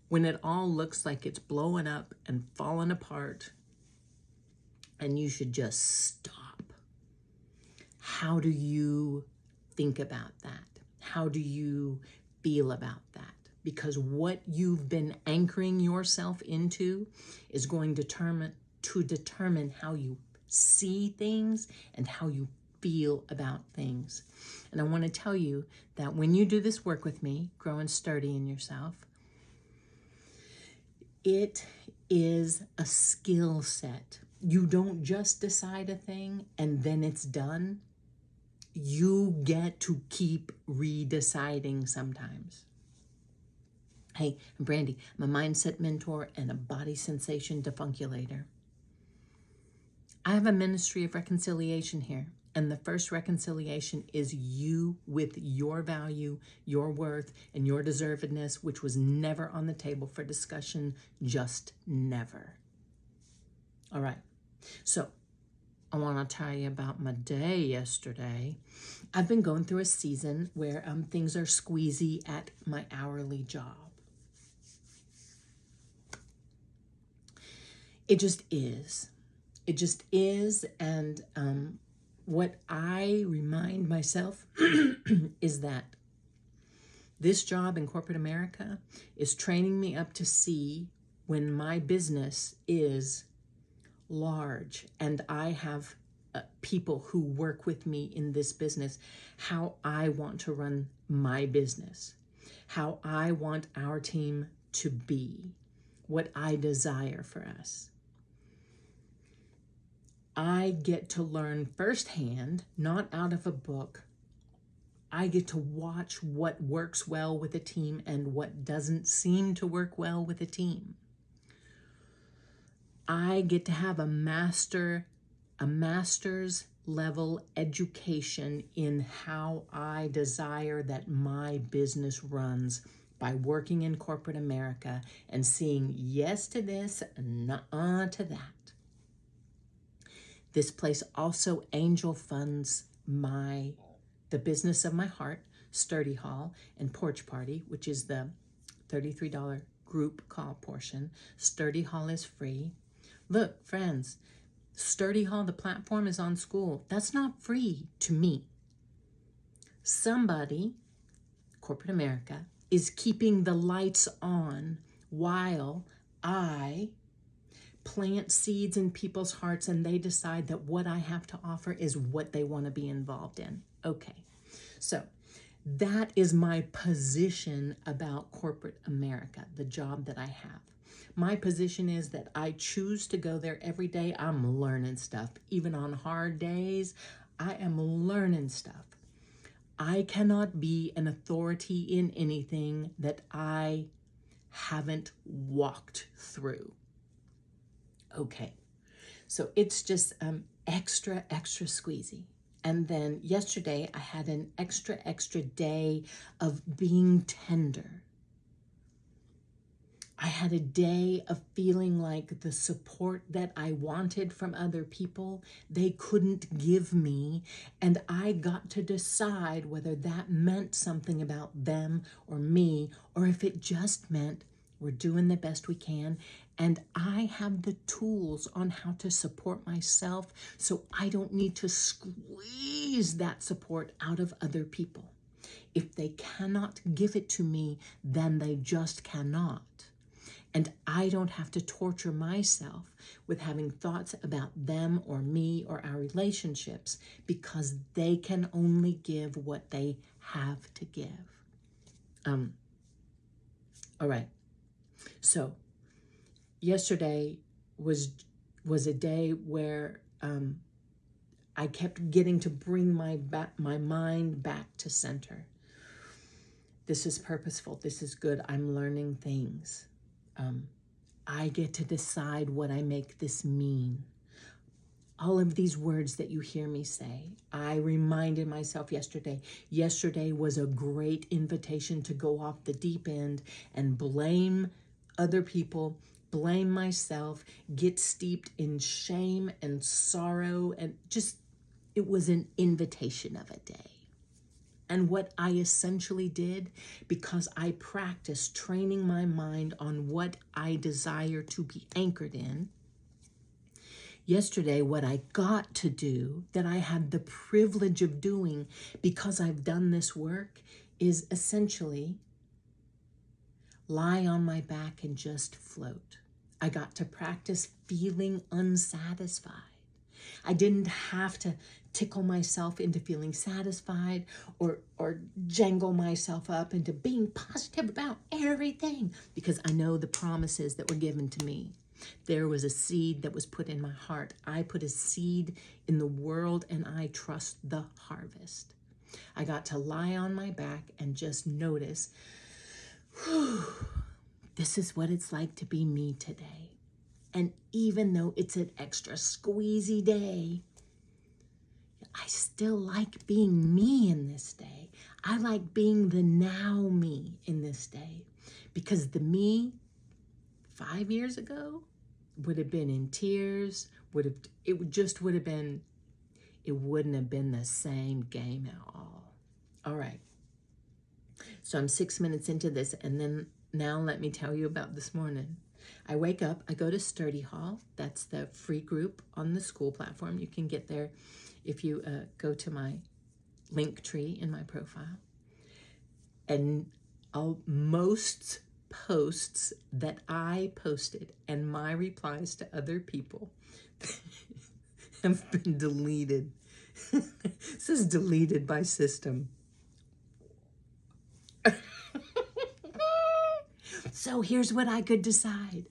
when it all looks like it's blowing up and falling apart and you should just stop? How do you think about that? How do you feel about that? Because what you've been anchoring yourself into is going to determine how you see things and how you feel about things. And I want to tell you that when you do this work with me, growing sturdy in yourself, it is a skill set. You don't just decide a thing and then it's done. You get to keep redeciding sometimes. Hey, I'm Brandy. I'm a mindset mentor and a body sensation defunculator. I have a ministry of reconciliation here. And the first reconciliation is you with your value, your worth, and your deservedness, which was never on the table for discussion, just never. All right. So I want to tell you about my day yesterday. I've been going through a season where things are squeezy at my hourly job. It just is. It just is. And what I remind myself is that this job in corporate America is training me up to see when my business is large and I have people who work with me in this business, how I want to run my business, how I want our team to be, what I desire for us. I get to learn firsthand, not out of a book. I get to watch what works well with a team and what doesn't seem to work well with a team. I get to have a master's level education in how I desire that my business runs by working in corporate America and seeing yes to this and nuh-uh to that. This place also angel funds the business of my heart, Sturdy Hall and Porch Party, which is the $33 group call portion. Sturdy Hall is free. Look, friends, Sturdy Hall, the platform is on school. That's not free to me. Somebody, corporate America, is keeping the lights on while I plant seeds in people's hearts and they decide that what I have to offer is what they want to be involved in. Okay, so that is my position about corporate America, the job that I have. My position is that I choose to go there every day. I'm learning stuff. Even on hard days, I am learning stuff. I cannot be an authority in anything that I haven't walked through. Okay, so it's just extra squeezy. And then yesterday I had an extra day of being tender. I had a day of feeling like the support that I wanted from other people, they couldn't give me, and I got to decide whether that meant something about them or me, or if it just meant we're doing the best we can, and I have the tools on how to support myself so I don't need to squeeze that support out of other people. If they cannot give it to me, then they just cannot. And I don't have to torture myself with having thoughts about them or me or our relationships because they can only give what they have to give. All right. So yesterday was a day where I kept getting to bring my mind back to center. This is purposeful. This is good. I'm learning things. I get to decide what I make this mean. All of these words that you hear me say, I reminded myself yesterday. Yesterday was a great invitation to go off the deep end and blame other people, blame myself, get steeped in shame and sorrow, and just, it was an invitation of a day. And what I essentially did, because I practiced training my mind on what I desire to be anchored in, yesterday, what I got to do, that I had the privilege of doing because I've done this work, is essentially lie on my back and just float. I got to practice feeling unsatisfied. I didn't have to tickle myself into feeling satisfied or jangle myself up into being positive about everything, because I know the promises that were given to me. There was a seed that was put in my heart. I put a seed in the world, and I trust the harvest. I got to lie on my back and just notice, whew, this is what it's like to be me today. And even though it's an extra squeezy day, I still like being me in this day. I like being the now me in this day, because the me 5 years ago would have been in tears, it wouldn't have been the same game at all. All right. So I'm 6 minutes into this, and then now let me tell you about this morning. I wake up, I go to Sturdy Hall. That's the free group on the school platform. You can get there if you go to my link tree in my profile. And most posts that I posted and my replies to other people have been deleted. This is deleted by system. So here's what I could decide.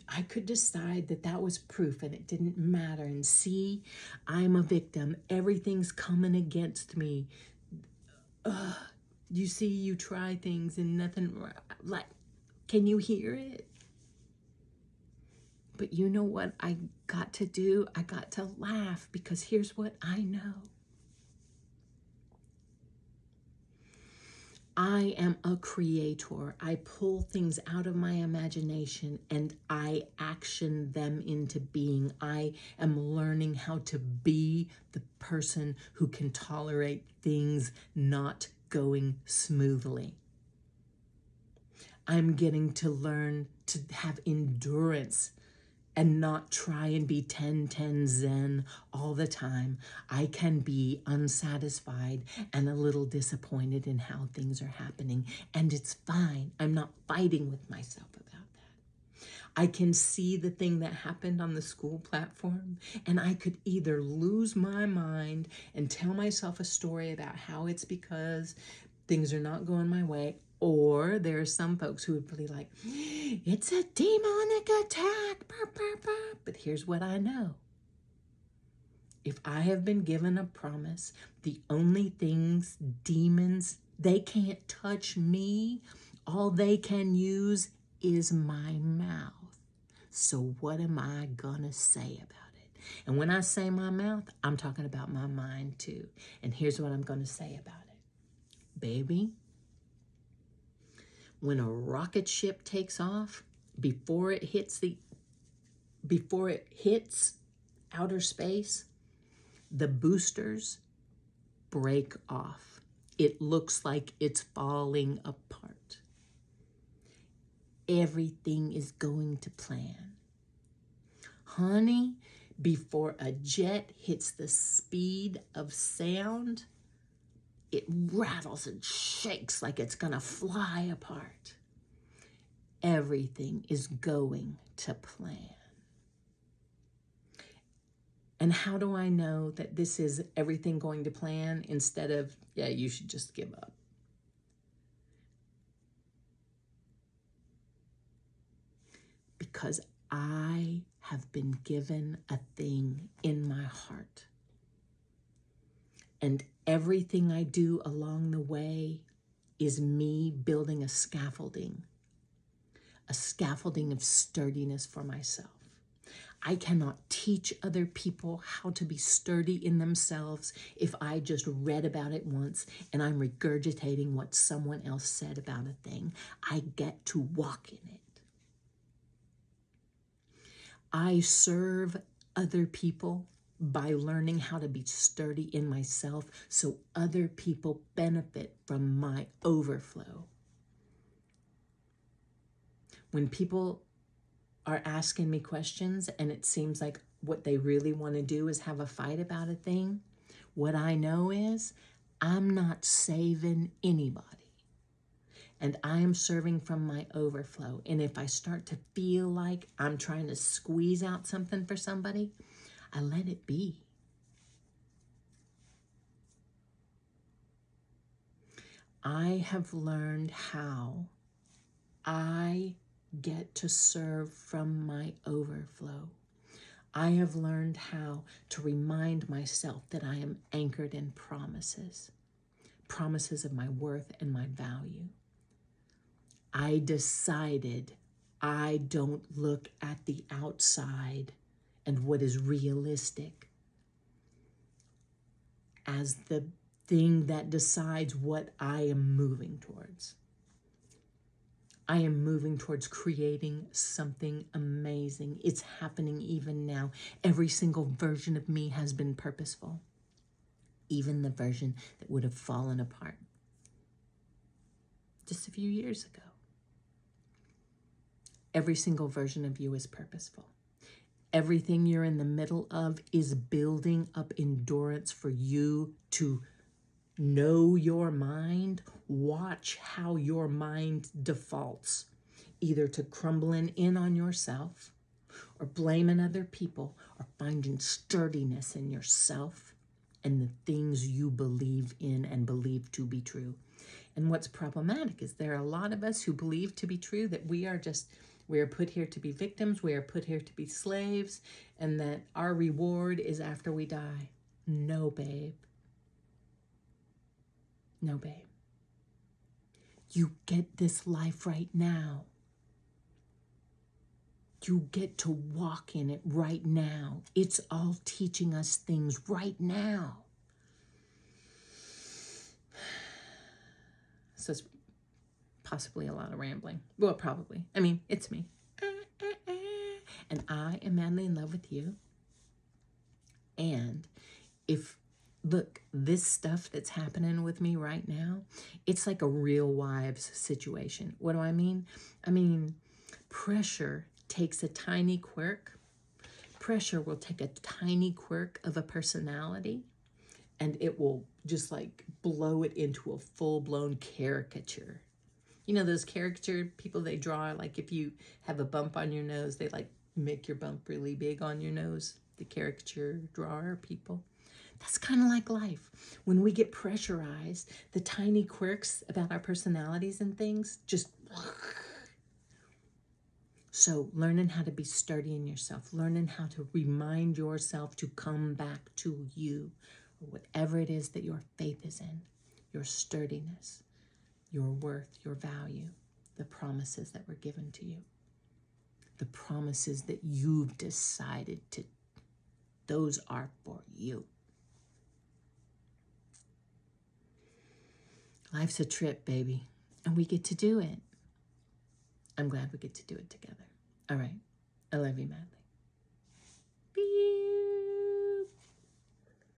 I could decide that that was proof and it didn't matter. And see, I'm a victim. Everything's coming against me. You see, you try things and nothing, like, can you hear it? But you know what I got to do? I got to laugh, because here's what I know. I am a creator. I pull things out of my imagination and I action them into being. I am learning how to be the person who can tolerate things not going smoothly. I'm getting to learn to have endurance and not try and be 10-10 zen all the time. I can be unsatisfied and a little disappointed in how things are happening, and it's fine. I'm not fighting with myself about that. I can see the thing that happened on the school platform, and I could either lose my mind and tell myself a story about how it's because things are not going my way, or there are some folks who would be like, it's a demonic attack. But here's what I know. If I have been given a promise, the only things, demons, they can't touch me. All they can use is my mouth. So what am I gonna say about it? And when I say my mouth, I'm talking about my mind too. And here's what I'm gonna say about it. Baby, when a rocket ship takes off, before it hits outer space, the boosters break off. It looks like it's falling apart. Everything is going to plan. Honey, before a jet hits the speed of sound, it rattles and shakes like it's gonna fly apart. Everything is going to plan. And how do I know that this is everything going to plan instead of, yeah, you should just give up? Because I have been given a thing in my heart. And everything I do along the way is me building a scaffolding of sturdiness for myself. I cannot teach other people how to be sturdy in themselves if I just read about it once and I'm regurgitating what someone else said about a thing. I get to walk in it. I serve other people by learning how to be sturdy in myself so other people benefit from my overflow. When people are asking me questions and it seems like what they really want to do is have a fight about a thing, what I know is I'm not saving anybody. And I am serving from my overflow. And if I start to feel like I'm trying to squeeze out something for somebody, I let it be. I have learned how I get to serve from my overflow. I have learned how to remind myself that I am anchored in promises, promises of my worth and my value. I decided I don't look at the outside and what is realistic as the thing that decides what I am moving towards. I am moving towards creating something amazing. It's happening even now. Every single version of me has been purposeful, even the version that would have fallen apart just a few years ago. Every single version of you is purposeful. Everything you're in the middle of is building up endurance for you to know your mind. Watch how your mind defaults, either to crumbling in on yourself or blaming other people or finding sturdiness in yourself and the things you believe in and believe to be true. And what's problematic is there are a lot of us who believe to be true that we are put here to be victims, we are put here to be slaves, and that our reward is after we die. No, babe. No, babe. You get this life right now. You get to walk in it right now. It's all teaching us things right now. So it's possibly a lot of rambling. Well, probably. I mean, it's me. And I am madly in love with you. And look, this stuff that's happening with me right now, it's like a real wives situation. What do I mean? I mean, pressure takes a tiny quirk. Pressure will take a tiny quirk of a personality and it will just like blow it into a full-blown caricature. You know those caricature people they draw, like if you have a bump on your nose, they like make your bump really big on your nose, the caricature drawer people. That's kind of like life. When we get pressurized, the tiny quirks about our personalities and things just... So learning how to be sturdy in yourself, learning how to remind yourself to come back to you, or whatever it is that your faith is in, your sturdiness, your worth, your value, the promises that were given to you, the promises that you've decided to, those are for you. Life's a trip, baby, and we get to do it. I'm glad we get to do it together. All right. I love you madly. Peace.